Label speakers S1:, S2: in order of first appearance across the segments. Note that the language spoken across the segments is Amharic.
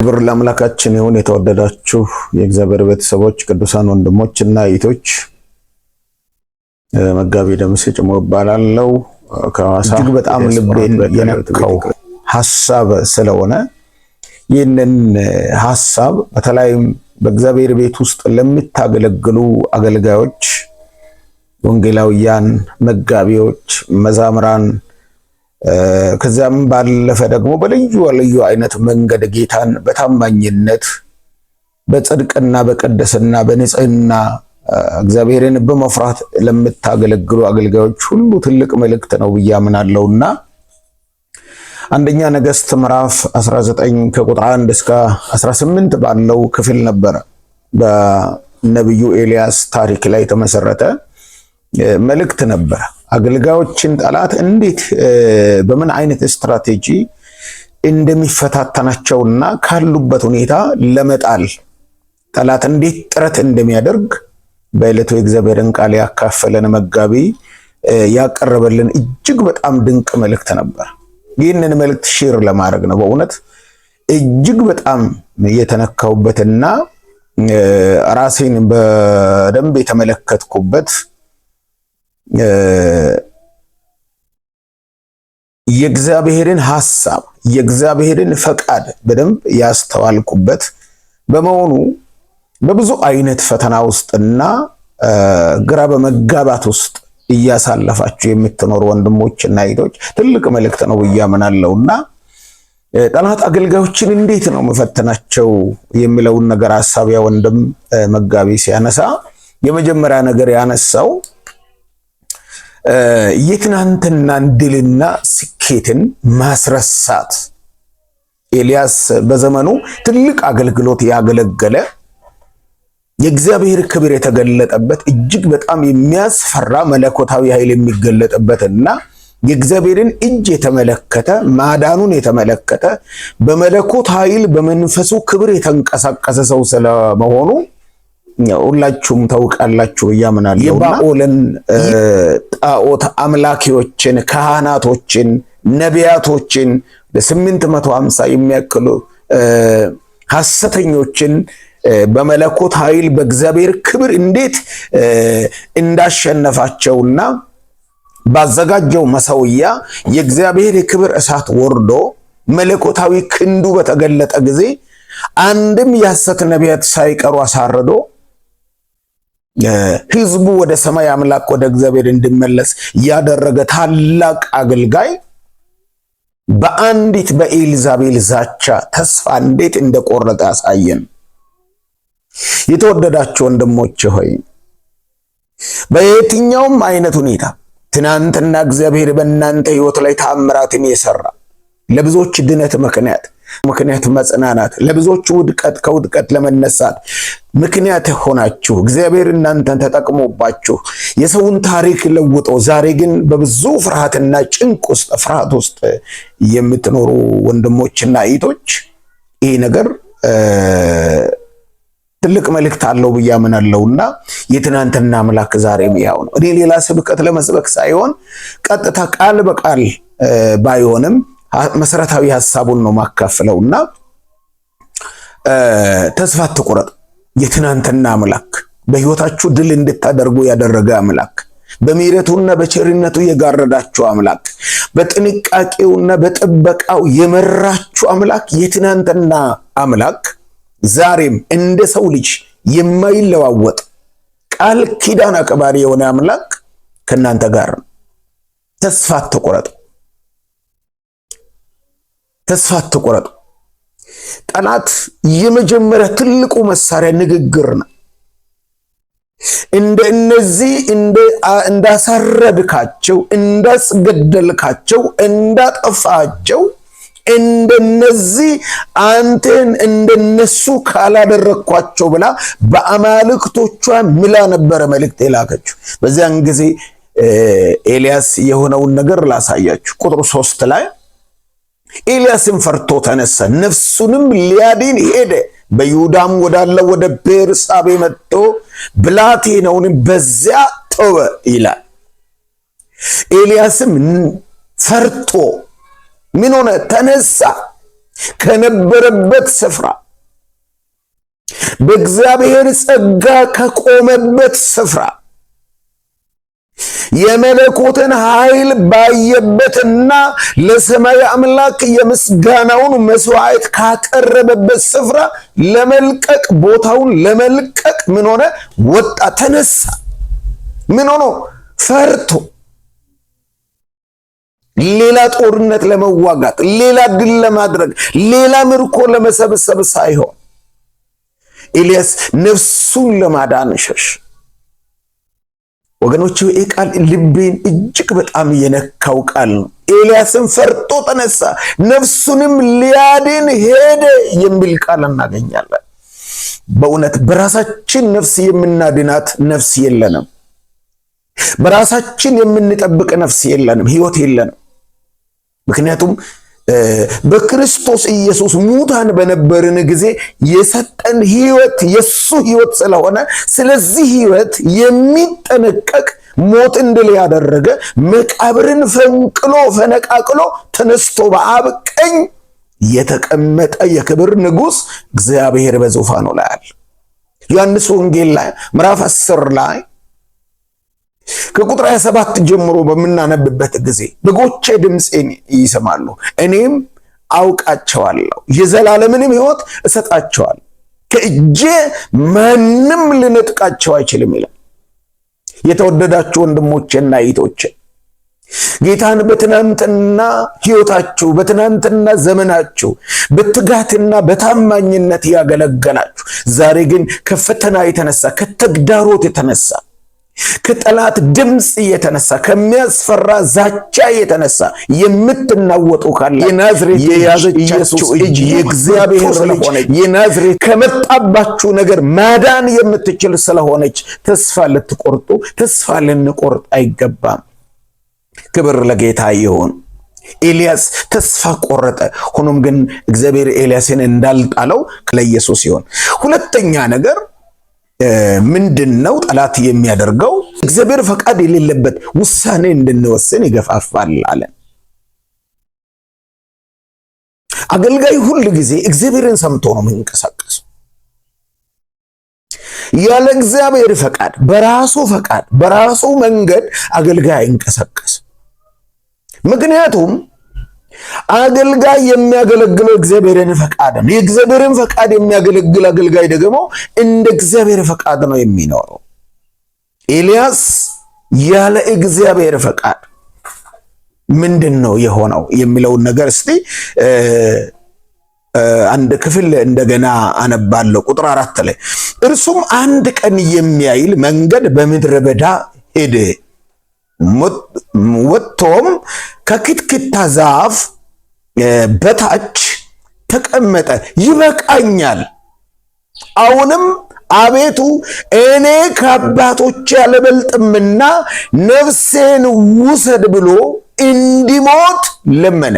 S1: ክብር ለአምላካችን ይሁን። የተወደዳችሁ የእግዚአብሔር ቤተሰቦች ቅዱሳን ወንድሞችና እህቶች መጋቢ ደምሴ ጭሞ እባላለሁ ከሐዋሳ። እጅግ በጣም ልቤን የነካው ሐሳብ ስለሆነ ይህንን ሐሳብ በተለይም በእግዚአብሔር ቤት ውስጥ ለምታገለግሉ አገልጋዮች፣ ወንጌላውያን፣ መጋቢዎች፣ መዛምራን ከዛም ባለፈ ደግሞ በልዩ አይነት መንገድ ጌታን በታማኝነት በጽድቅና በቅድስና በንጽህና እግዚአብሔርን በመፍራት ለምታገለግሉ አገልጋዮች ሁሉ ትልቅ መልእክት ነው ብዬ አምናለሁና አንደኛ ነገሥት ምዕራፍ 19 ከቁጥር 1 እስከ 18 ባለው ክፍል ነበር በነብዩ ኤልያስ ታሪክ ላይ የተመሰረተ መልእክት ነበር። አገልጋዮችን ጠላት እንዴት በምን አይነት ስትራቴጂ እንደሚፈታተናቸውና ካሉበት ሁኔታ ለመጣል ጠላት እንዴት ጥረት እንደሚያደርግ በዕለቱ የእግዚአብሔርን ቃል ያካፈለን መጋቢ ያቀረበልን እጅግ በጣም ድንቅ መልእክት ነበር። ይህንን መልእክት ሼር ለማድረግ ነው በእውነት እጅግ በጣም የተነካውበትና ራሴን በደንብ የተመለከትኩበት የእግዚአብሔርን ሐሳብ የእግዚአብሔርን ፈቃድ በደንብ ያስተዋልኩበት በመሆኑ በብዙ አይነት ፈተና ውስጥና ግራ በመጋባት ውስጥ እያሳለፋችሁ የምትኖሩ ወንድሞችና እህቶች ትልቅ መልእክት ነው ብዬ አምናለሁና ጠላት አገልጋዮችን እንዴት ነው መፈተናቸው የሚለውን ነገር ሐሳብ ያ ወንድም መጋቢ ሲያነሳ የመጀመሪያ ነገር ያነሳው የትናንትና ድልና ስኬትን ማስረሳት። ኤልያስ በዘመኑ ትልቅ አገልግሎት ያገለገለ የእግዚአብሔር ክብር የተገለጠበት እጅግ በጣም የሚያስፈራ መለኮታዊ ኃይል የሚገለጥበትና የእግዚአብሔርን እጅ የተመለከተ ማዳኑን የተመለከተ በመለኮት ኃይል በመንፈሱ ክብር የተንቀሳቀሰ ሰው ስለመሆኑ ሁላችሁም ታውቃላችሁ ያምናለሁና የባኦልን ጣዖት አምላኪዎችን፣ ካህናቶችን፣ ነቢያቶችን በ850 የሚያክሉ ሐሰተኞችን በመለኮት ኃይል በእግዚአብሔር ክብር እንዴት እንዳሸነፋቸውና ባዘጋጀው መሰውያ የእግዚአብሔር የክብር እሳት ወርዶ መለኮታዊ ክንዱ በተገለጠ ጊዜ አንድም የሐሰት ነቢያት ሳይቀሩ አሳርዶ ህዝቡ ወደ ሰማይ አምላክ ወደ እግዚአብሔር እንዲመለስ ያደረገ ታላቅ አገልጋይ በአንዲት በኤልዛቤል ዛቻ ተስፋ እንዴት እንደቆረጠ ያሳየን። የተወደዳችሁ ወንድሞቼ ሆይ በየትኛውም አይነት ሁኔታ ትናንትና እግዚአብሔር በእናንተ ህይወት ላይ ተአምራትን የሰራ ለብዙዎች ድነት ምክንያት መጽናናት፣ ለብዙዎች ውድቀት ከውድቀት ለመነሳት ምክንያት ሆናችሁ እግዚአብሔር እናንተን ተጠቅሞባችሁ የሰውን ታሪክ ለውጦ ዛሬ ግን በብዙ ፍርሃትና ጭንቅ ውስጥ ፍርሃት ውስጥ የምትኖሩ ወንድሞችና እህቶች ይህ ነገር ትልቅ መልእክት አለው ብዬ አምናለሁና የትናንትና አምላክ ዛሬም ያው ነው። እኔ ሌላ ስብከት ለመስበክ ሳይሆን ቀጥታ ቃል በቃል ባይሆንም መሰረታዊ ሐሳቡን ነው ማካፈለውና ተስፋ አትቁረጡ። የትናንትና አምላክ በህይወታችሁ ድል እንድታደርጉ ያደረገ አምላክ፣ በምህረቱና በቸርነቱ የጋረዳችሁ አምላክ፣ በጥንቃቄውና በጥበቃው የመራችሁ አምላክ የትናንትና አምላክ ዛሬም እንደ ሰው ልጅ የማይለዋወጥ ቃል ኪዳን አክባሪ የሆነ አምላክ ከናንተ ጋር ነው። ተስፋ አትቁረጡ። ተስፋ አትቁረጡ። ጠላት የመጀመሪያ ትልቁ መሳሪያ ንግግር ነው። እነዚህ እንዳሳረድካቸው፣ እንዳስገደልካቸው፣ እንዳጠፋቸው እንደነዚህ አንተን እንደነሱ ካላደረኳቸው ብላ በአማልክቶቿ ምላ ነበር መልእክት የላከችው። በዚያን ጊዜ ኤልያስ የሆነውን ነገር ላሳያችሁ። ቁጥር 3 ላይ ኤልያስም ፈርቶ ተነሳ፣ ነፍሱንም ሊያድን ሄደ። በይሁዳም ወዳለ ወደ ቤርሳቤ መጥቶ ብላቴናውን በዚያ ተወ ይላል። ኤልያስም ፈርቶ ምን ሆነ? ተነሳ። ከነበረበት ስፍራ በእግዚአብሔር ጸጋ ከቆመበት ስፍራ የመለኮትን ኃይል ባየበትና ለሰማይ አምላክ የምስጋናውን መስዋዕት ካቀረበበት ስፍራ ለመልቀቅ ቦታውን ለመልቀቅ ምን ሆነ? ወጣ፣ ተነሳ። ምን ሆኖ? ፈርቶ ሌላ ጦርነት ለመዋጋት፣ ሌላ ድል ለማድረግ፣ ሌላ ምርኮ ለመሰብሰብ ሳይሆን ኤልያስ ነፍሱን ለማዳን ሸሽ። ወገኖች ይህ ቃል ልቤን እጅግ በጣም የነካው ቃል ነው። ኤልያስም ፈርቶ ተነሳ፣ ነፍሱንም ሊያድን ሄደ የሚል ቃል እናገኛለን። በእውነት በራሳችን ነፍስ የምናድናት ነፍስ የለንም። በራሳችን የምንጠብቅ ነፍስ የለንም፣ ሕይወት የለንም። ምክንያቱም በክርስቶስ ኢየሱስ ሙታን በነበርን ጊዜ የሰጠን ሕይወት የሱ ሕይወት ስለሆነ ስለዚህ ሕይወት የሚጠነቀቅ ሞትን ድል ያደረገ መቃብርን ፈንቅሎ ፈነቃቅሎ ተነስቶ በአብ ቀኝ የተቀመጠ የክብር ንጉሥ እግዚአብሔር በዙፋኑ ላይ አለ። ዮሐንስ ወንጌል ላይ ምዕራፍ 10 ላይ ከቁጥር 27 ጀምሮ በምናነብበት ጊዜ በጎቼ ድምፄን ይሰማሉ፣ እኔም አውቃቸዋለሁ፣ የዘላለምንም ሕይወት እሰጣቸዋለሁ፣ ከእጄ ማንም ሊነጥቃቸው አይችልም ይላል። የተወደዳችሁ ወንድሞቼና እህቶቼ ጌታን በትናንትና ሕይወታችሁ በትናንትና ዘመናችሁ በትጋትና በታማኝነት ያገለገላችሁ ዛሬ ግን ከፈተና የተነሳ ከተግዳሮት የተነሳ ከጠላት ድምጽ የተነሳ ከሚያስፈራ ዛቻ የተነሳ የምትናወጡ ካለ የናዝሬት የያዘቻችሁ እጅ የእግዚአብሔር ስለሆነች የናዝሬት ከመጣባችሁ ነገር ማዳን የምትችል ስለሆነች ተስፋ ልትቆርጡ ተስፋ ልንቆርጥ አይገባም። ክብር ለጌታ ይሁን። ኤልያስ ተስፋ ቆረጠ። ሆኖም ግን እግዚአብሔር ኤልያስን እንዳልጣለው ለኢየሱስ ይሁን። ሁለተኛ ነገር ምንድነው? ጠላት የሚያደርገው እግዚአብሔር ፈቃድ የሌለበት ውሳኔ እንድንወስን ይገፋፋል አለ። አገልጋይ ሁል ጊዜ እግዚአብሔርን ሰምቶ ነው የሚንቀሳቀሰው። ያለ እግዚአብሔር ፈቃድ በራሱ መንገድ አገልጋይ አይንቀሳቀስም። ምክንያቱም አገልጋይ የሚያገለግለው እግዚአብሔርን ፈቃድ ነው። የእግዚአብሔርን ፈቃድ የሚያገለግል አገልጋይ ደግሞ እንደ እግዚአብሔር ፈቃድ ነው የሚኖረው። ኤልያስ ያለ እግዚአብሔር ፈቃድ ምንድነው የሆነው የሚለውን ነገር እስቲ አንድ ክፍል እንደገና አነባለሁ። ቁጥር 4 ላይ እርሱም አንድ ቀን የሚያይል መንገድ በምድረ በዳ ሄደ፣ ወጥቶም ከክትክታ ዛፍ በታች ተቀመጠ። ይበቃኛል፣ አሁንም አቤቱ እኔ ከአባቶቼ አልበልጥምና ነፍሴን ውሰድ ብሎ እንዲሞት ለመነ።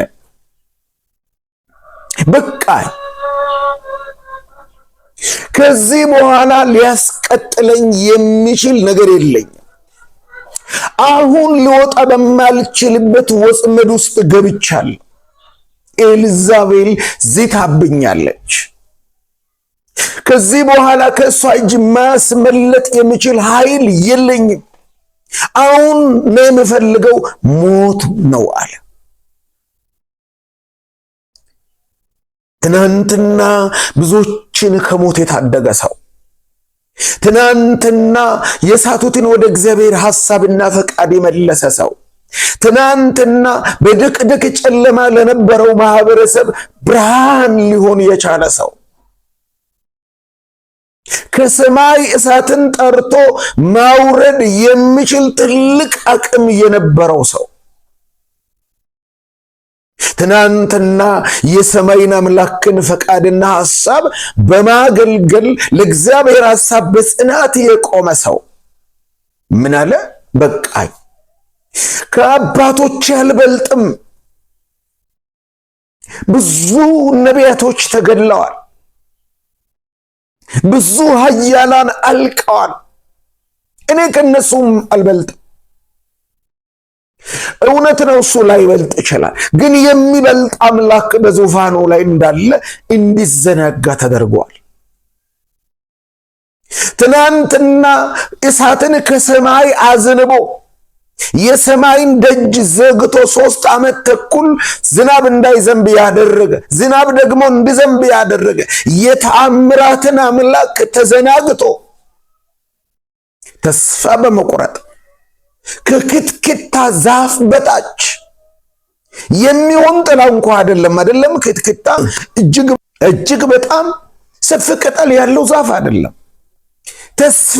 S1: በቃኝ፣ ከዚህ በኋላ ሊያስቀጥለኝ የሚችል ነገር የለኝም። አሁን ሊወጣ በማልችልበት ወጥመድ ውስጥ ገብቻለሁ። ኤልዛቤል ዝታብኛለች። ከዚህ በኋላ ከእሷ እጅ ማስመለጥ የሚችል ኃይል የለኝም። አሁን ነው የምፈልገው ሞት ነው አለ። ትናንትና ብዙዎችን ከሞት የታደገ ሰው፣ ትናንትና የሳቱትን ወደ እግዚአብሔር ሐሳብና ፈቃድ የመለሰ ሰው፣ ትናንትና በድቅድቅ ጨለማ ለነበረው ማህበረሰብ ብርሃን ሊሆን የቻለ ሰው፣ ከሰማይ እሳትን ጠርቶ ማውረድ የሚችል ትልቅ አቅም የነበረው ሰው፣ ትናንትና የሰማይን አምላክን ፈቃድና ሐሳብ በማገልገል ለእግዚአብሔር ሐሳብ በጽናት የቆመ ሰው ምን አለ? በቃኝ፣ ከአባቶቼ አልበልጥም። ብዙ ነቢያቶች ተገድለዋል። ብዙ ኃያላን አልቀዋል። እኔ ከነሱም አልበልጥም። እውነት ነው፣ እሱ ላይበልጥ ይችላል። ግን የሚበልጥ አምላክ በዙፋኑ ላይ እንዳለ እንዲዘነጋ ተደርጓል። ትናንትና እሳትን ከሰማይ አዝንቦ የሰማይን ደጅ ዘግቶ 3 ዓመት ተኩል ዝናብ እንዳይዘንብ ያደረገ፣ ዝናብ ደግሞ እንዲዘንብ ያደረገ የተአምራትን አምላክ ተዘናግቶ ተስፋ በመቁረጥ ከክትክታ ዛፍ በታች የሚሆን ጥላ እንኳ አይደለም ክትክታ እጅግ በጣም ሰፊ ቅጠል ያለው ዛፍ አይደለም። ተስፋ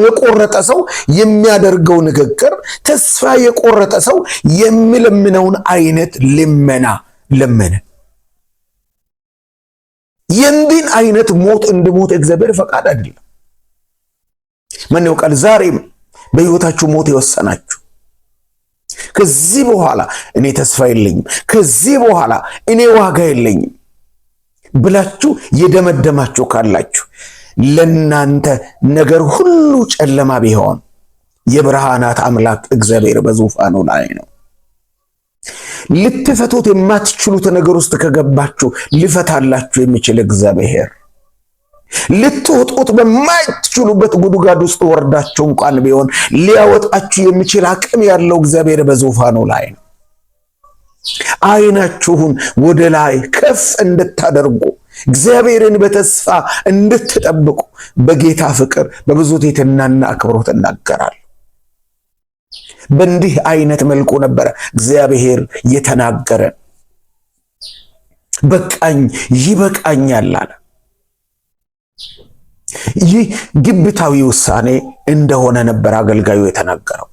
S1: የቆረጠ ሰው የሚያደርገው ንግግር፣ ተስፋ የቆረጠ ሰው የሚለምነውን አይነት ልመና ለመነ። የእንዲህን አይነት ሞት እንድሞት እግዚአብሔር ፈቃድ አይደለም። ማን ያውቃል? ዛሬም በሕይወታችሁ ሞት የወሰናችሁ ከዚህ በኋላ እኔ ተስፋ የለኝም፣ ከዚህ በኋላ እኔ ዋጋ የለኝም ብላችሁ የደመደማችሁ ካላችሁ ለናንተ ነገር ሁሉ ጨለማ ቢሆን የብርሃናት አምላክ እግዚአብሔር በዙፋኑ ላይ ነው። ልትፈቱት የማትችሉት ነገር ውስጥ ከገባችሁ ሊፈታላችሁ የሚችል እግዚአብሔር፣ ልትወጡት በማትችሉበት ጉድጓድ ውስጥ ወርዳችሁ እንኳን ቢሆን ሊያወጣችሁ የሚችል አቅም ያለው እግዚአብሔር በዙፋኑ ላይ ነው። አይናችሁን ወደ ላይ ከፍ እንድታደርጉ እግዚአብሔርን በተስፋ እንድትጠብቁ በጌታ ፍቅር በብዙ ትሕትናና አክብሮት እናገራለሁ። በእንዲህ አይነት መልኩ ነበረ እግዚአብሔር የተናገረን። በቃኝ ይበቃኛል አለ። ይህ ግብታዊ ውሳኔ እንደሆነ ነበር አገልጋዩ የተናገረው።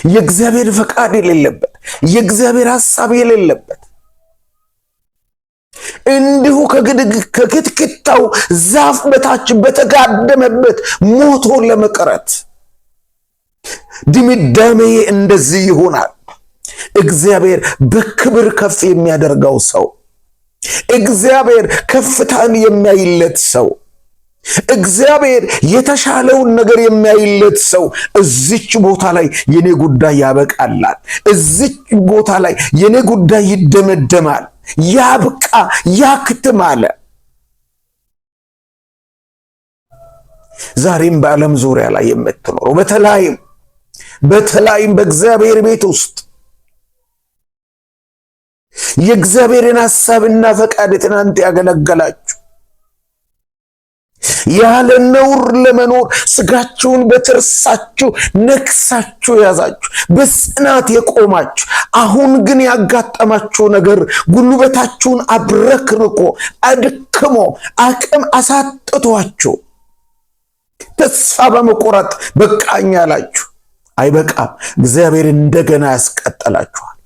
S1: የእግዚአብሔር ፈቃድ የሌለበት፣ የእግዚአብሔር ሐሳብ የሌለበት እንዲሁ ከክትክታው ዛፍ በታች በተጋደመበት ሞቶ ለመቅረት ድምዳሜ እንደዚህ ይሆናል። እግዚአብሔር በክብር ከፍ የሚያደርገው ሰው፣ እግዚአብሔር ከፍታን የሚያይለት ሰው፣ እግዚአብሔር የተሻለውን ነገር የሚያይለት ሰው እዚች ቦታ ላይ የኔ ጉዳይ ያበቃላል፣ እዚች ቦታ ላይ የኔ ጉዳይ ይደመደማል፣ ያብቃ ያክትም አለ። ዛሬም በዓለም ዙሪያ ላይ የምትኖሩ በተለይም በእግዚአብሔር ቤት ውስጥ የእግዚአብሔርን ሐሳብና ፈቃድ ትናንት ያገለገላችሁ ያለ ነውር ለመኖር ስጋችሁን በትርሳችሁ ነክሳችሁ ያዛችሁ በጽናት የቆማችሁ፣ አሁን ግን ያጋጠማችሁ ነገር ጉልበታችሁን አብረክርኮ አድክሞ አቅም አሳጥቷችሁ ተስፋ በመቆረጥ በቃኝ አላችሁ። አይበቃም። እግዚአብሔር እንደገና ያስቀጥላችኋል።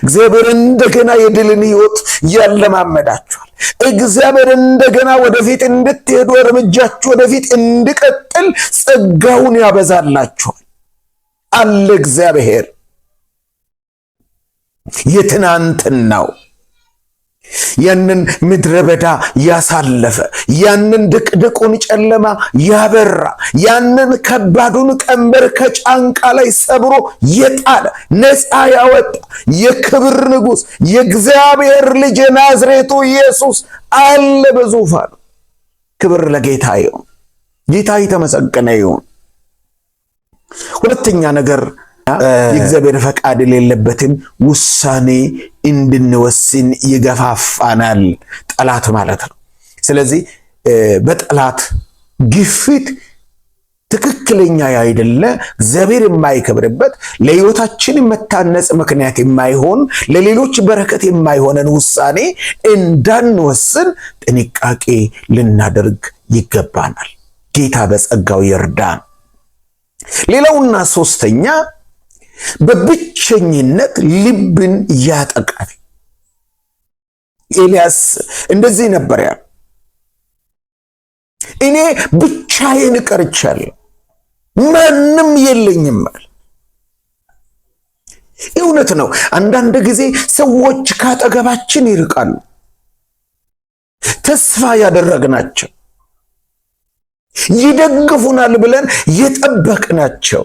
S1: እግዚአብሔር እንደገና የድልን ሕይወት ያለማመዳችኋል። እግዚአብሔር እንደገና ወደፊት እንድትሄዱ እርምጃችሁ ወደፊት እንዲቀጥል ጸጋውን ያበዛላችኋል አለ እግዚአብሔር። የትናንትናው ያንን ምድረ በዳ ያሳለፈ፣ ያንን ድቅድቁን ጨለማ ያበራ፣ ያንን ከባዱን ቀንበር ከጫንቃ ላይ ሰብሮ የጣለ ነፃ ያወጣ የክብር ንጉሥ የእግዚአብሔር ልጅ የናዝሬቱ ኢየሱስ አለ በዙፋኑ። ክብር ለጌታ ይሁን። ጌታ የተመሰገነ ይሁን። ሁለተኛ ነገር የእግዚአብሔር ፈቃድ የሌለበትን ውሳኔ እንድንወስን ይገፋፋናል ጠላት ማለት ነው። ስለዚህ በጠላት ግፊት ትክክለኛ ያይደለ እግዚአብሔር የማይከብርበት ለሕይወታችን መታነጽ ምክንያት የማይሆን ለሌሎች በረከት የማይሆነን ውሳኔ እንዳንወስን ጥንቃቄ ልናደርግ ይገባናል። ጌታ በጸጋው ይርዳን። ሌላውና ሶስተኛ በብቸኝነት ልብን ያጠቃል። ኤልያስ እንደዚህ ነበር ያለው፣ እኔ ብቻዬን ቀርቻለሁ፣ ማንም የለኝም አለ። እውነት ነው። አንዳንድ ጊዜ ሰዎች ካጠገባችን ይርቃሉ። ተስፋ ያደረግናቸው ይደግፉናል ብለን የጠበቅናቸው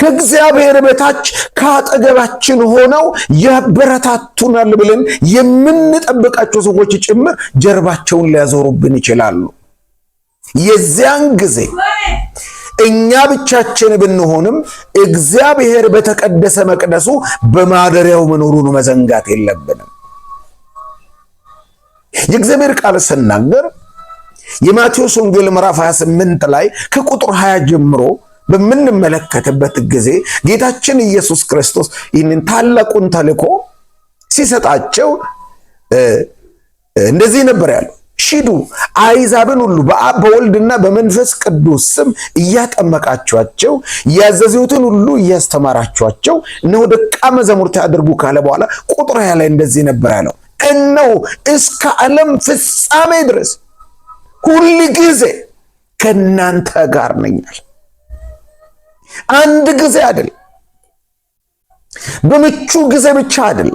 S1: ከእግዚአብሔር በታች ከአጠገባችን ሆነው ያበረታቱናል ብለን የምንጠብቃቸው ሰዎች ጭምር ጀርባቸውን ሊያዞሩብን ይችላሉ። የዚያን ጊዜ እኛ ብቻችን ብንሆንም እግዚአብሔር በተቀደሰ መቅደሱ በማደሪያው መኖሩን መዘንጋት የለብንም። የእግዚአብሔር ቃል ስናገር የማቴዎስ ወንጌል ምዕራፍ 28 ላይ ከቁጥር 20 ጀምሮ በምንመለከትበት ጊዜ ጌታችን ኢየሱስ ክርስቶስ ይህንን ታላቁን ተልእኮ ሲሰጣቸው እንደዚህ ነበር ያለው፣ ሂዱ አሕዛብን ሁሉ በአብ በወልድና በመንፈስ ቅዱስ ስም እያጠመቃችኋቸው ያዘዝሁትን ሁሉ እያስተማራችኋቸው እነሆ ደቀ መዛሙርት አድርጉ ካለ በኋላ ቁጥር 20 ላይ እንደዚህ ነበር ያለው፣ እነሆ እስከ ዓለም ፍጻሜ ድረስ ሁል ጊዜ ከእናንተ ጋር ነኛል። አንድ ጊዜ አይደል፣ በምቹ ጊዜ ብቻ አይደል፣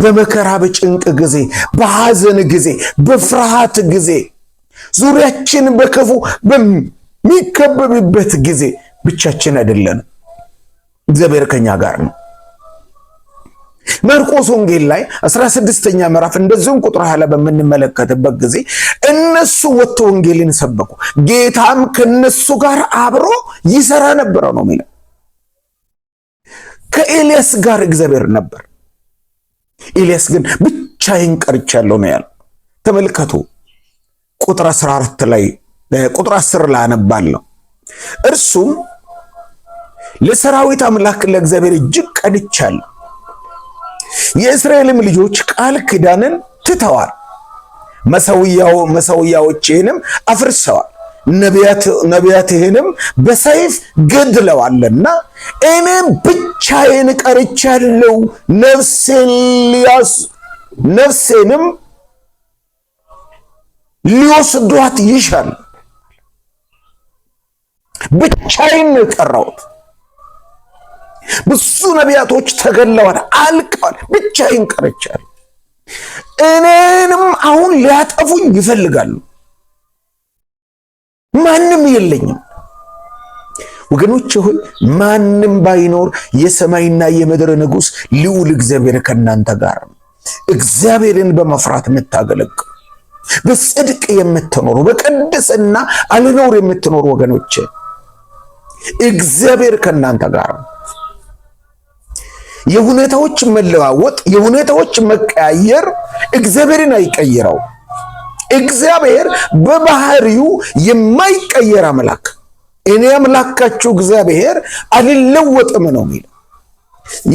S1: በመከራ በጭንቅ ጊዜ፣ በሐዘን ጊዜ፣ በፍርሃት ጊዜ፣ ዙሪያችን በክፉ በሚከበብበት ጊዜ ብቻችን አይደለንም። እግዚአብሔር ከኛ ጋር ነው። ማርቆስ ወንጌል ላይ 16ኛ ምዕራፍ እንደዚሁም ቁጥር 20 በምንመለከትበት ጊዜ እነሱ ወጥቶ ወንጌልን ሰበኩ፣ ጌታም ከነሱ ጋር አብሮ ይሰራ ነበር ነው የሚለው። ከኤልያስ ጋር እግዚአብሔር ነበር። ኤልያስ ግን ብቻዬን ቀርቻለሁ ነው ያለው። ተመልከቱ ቁጥር 14 ላይ ቁጥር 10 ላይ አነባለሁ። እርሱም ለሰራዊት አምላክ ለእግዚአብሔር እጅግ ቀንቻለሁ፣ የእስራኤልም ልጆች ቃል ኪዳንን ትተዋል፣ መሠዊያዎችህንም አፍርሰዋል፣ ነቢያትህንም በሰይፍ ገድለዋልና እኔ ብቻዬን ቀርቻለሁ፣ ነፍሴንም ሊወስዷት ይሻል። ብቻዬን ነው የቀረሁት። ብዙ ነቢያቶች ተገለዋል፣ አልቀዋል፣ ብቻዬን ቀርቻለሁ። እኔንም አሁን ሊያጠፉኝ ይፈልጋሉ። ማንም የለኝም። ወገኖች ሆይ ማንም ባይኖር የሰማይና የምድር ንጉሥ ልዑል እግዚአብሔር ከእናንተ ጋር ነው። እግዚአብሔርን በመፍራት የምታገለግሉ በጽድቅ የምትኖሩ በቅድስና አልኖር የምትኖሩ ወገኖች እግዚአብሔር ከእናንተ ጋር ነው። የሁኔታዎች መለዋወጥ፣ የሁኔታዎች መቀያየር እግዚአብሔርን አይቀይረው። እግዚአብሔር በባህሪው የማይቀየር አምላክ፣ እኔ አምላካችሁ እግዚአብሔር አልለወጥም ነው የሚለው።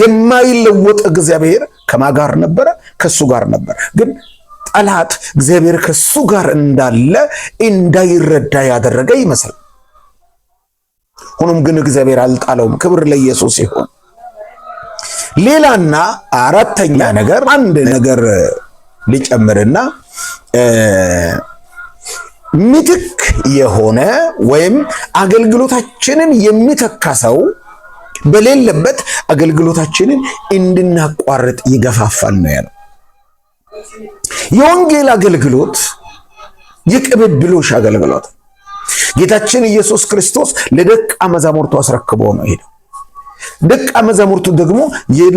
S1: የማይለወጥ እግዚአብሔር ከማን ጋር ነበረ? ከሱ ጋር ነበር። ግን ጠላት እግዚአብሔር ከሱ ጋር እንዳለ እንዳይረዳ ያደረገ ይመስላል። ሆኖም ግን እግዚአብሔር አልጣለውም። ክብር ለኢየሱስ ይሁን። ሌላና አራተኛ ነገር አንድ ነገር ሊጨምርና ምትክ የሆነ ወይም አገልግሎታችንን የሚተካ ሰው በሌለበት አገልግሎታችንን እንድናቋርጥ ይገፋፋል ነው ያለው። የወንጌል አገልግሎት የቅብብሎሽ አገልግሎት ጌታችን ኢየሱስ ክርስቶስ ለደቀ መዛሙርቱ አስረክቦ ነው ሄደው። ደቀ መዛሙርቱ ደግሞ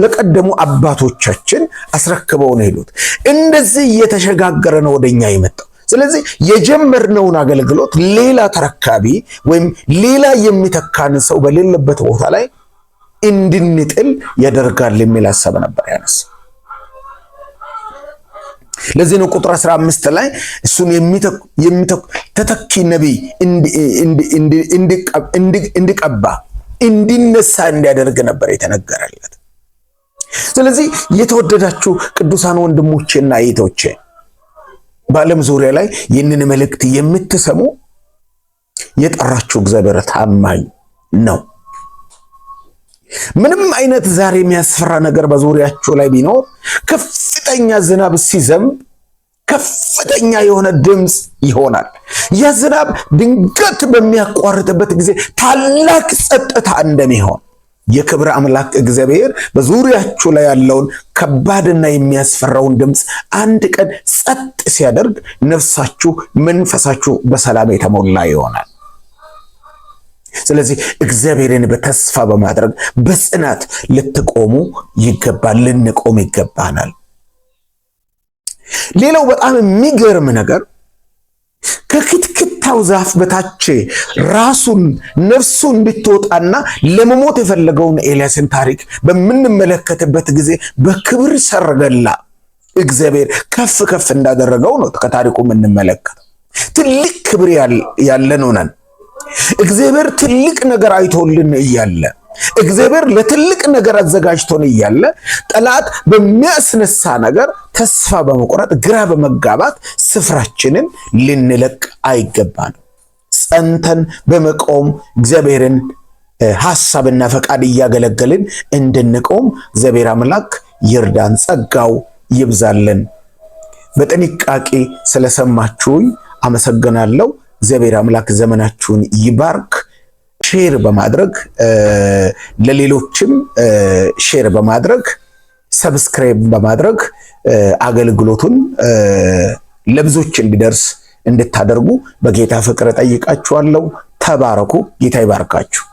S1: ለቀደሙ አባቶቻችን አስረክበው ነው ሄዱት። እንደዚህ እየተሸጋገረ ነው ወደኛ የመጣው። ስለዚህ የጀመርነውን አገልግሎት ሌላ ተረካቢ ወይም ሌላ የሚተካን ሰው በሌለበት ቦታ ላይ እንድንጥል ያደርጋል የሚል ሐሳብ ነበር ያነሳ። ለዚህ ነው ቁጥር 15 ላይ እሱን ተተኪ ነቢይ እንዲቀባ እንዲነሳ እንዲያደርግ ነበር የተነገረለት። ስለዚህ የተወደዳችሁ ቅዱሳን ወንድሞቼና እህቶቼ በዓለም ዙሪያ ላይ ይህንን መልእክት የምትሰሙ የጠራችሁ እግዚአብሔር ታማኝ ነው። ምንም አይነት ዛሬ የሚያስፈራ ነገር በዙሪያችሁ ላይ ቢኖር ከፍተኛ ዝናብ ሲዘንብ ከፍተኛ የሆነ ድምፅ ይሆናል። ያ ዝናብ ድንገት በሚያቋርጥበት ጊዜ ታላቅ ጸጥታ እንደሚሆን የክብር አምላክ እግዚአብሔር በዙሪያችሁ ላይ ያለውን ከባድና የሚያስፈራውን ድምፅ አንድ ቀን ጸጥ ሲያደርግ ነፍሳችሁ፣ መንፈሳችሁ በሰላም የተሞላ ይሆናል። ስለዚህ እግዚአብሔርን በተስፋ በማድረግ በጽናት ልትቆሙ ይገባል፣ ልንቆም ይገባናል። ሌላው በጣም የሚገርም ነገር ከክትክታው ዛፍ በታች ራሱን ነፍሱ እንድትወጣና ለመሞት የፈለገውን ኤልያስን ታሪክ በምንመለከትበት ጊዜ በክብር ሰረገላ እግዚአብሔር ከፍ ከፍ እንዳደረገው ነው ከታሪኩ የምንመለከተው። ትልቅ ክብር ያለን ሆነን እግዚአብሔር ትልቅ ነገር አይቶልን እያለ እግዚአብሔር ለትልቅ ነገር አዘጋጅቶን እያለ ጠላት በሚያስነሳ ነገር ተስፋ በመቁረጥ ግራ በመጋባት ስፍራችንን ልንለቅ አይገባንም። ጸንተን በመቆም እግዚአብሔርን ሐሳብና ፈቃድ እያገለገልን እንድንቆም እግዚአብሔር አምላክ ይርዳን፣ ጸጋው ይብዛልን። በጥንቃቄ ስለሰማችሁኝ አመሰግናለሁ። እግዚአብሔር አምላክ ዘመናችሁን ይባርክ። ሼር በማድረግ ለሌሎችም ሼር በማድረግ ሰብስክራይብ በማድረግ አገልግሎቱን ለብዙዎች እንዲደርስ እንድታደርጉ በጌታ ፍቅር ጠይቃችኋለሁ። ተባረኩ። ጌታ ይባርካችሁ።